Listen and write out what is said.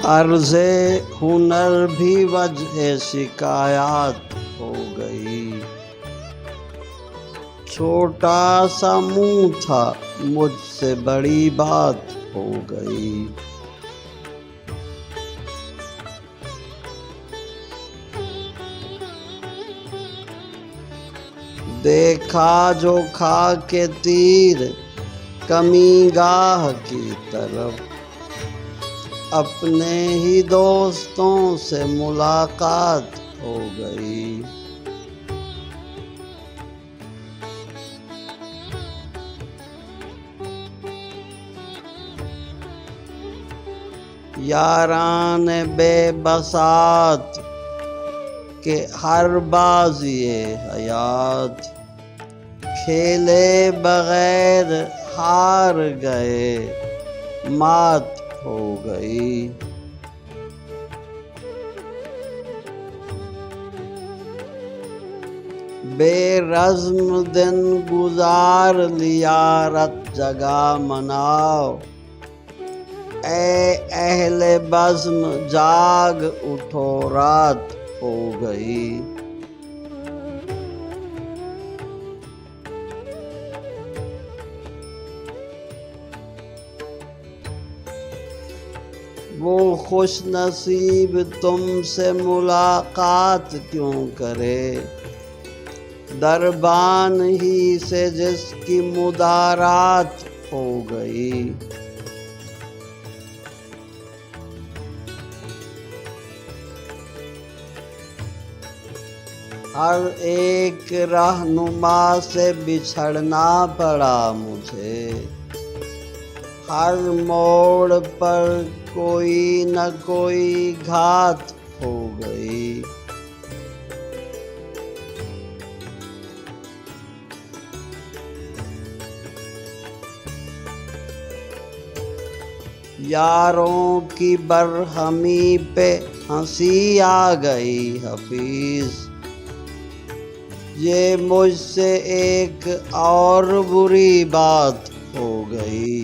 अर्ज़े हुनर भी वजह शिकायत हो गई। छोटा सा मुंह था, मुझसे बड़ी बात हो गई। देखा जो खा के तीर कमी गाह की तरफ, अपने ही दोस्तों से मुलाकात हो गई। यारान बेबसात के हर बाज़िए हयात, खेले बगैर हार गए, मात हो गई। बेरज़्म दिन गुजार लिया रत जगा मनाओ, ए अहले बज़्म जाग उठो रात हो गई। वो खुश नसीब तुमसे मुलाकात क्यों करे, दरबान ही से जिसकी मुदारात हो गई। हर एक रहनुमा से बिछड़ना पड़ा मुझे, हर मोड़ पर कोई न कोई घात हो गई। यारों की बरहमी पे हंसी आ गई हफीज, ये मुझसे एक और बुरी बात हो गई।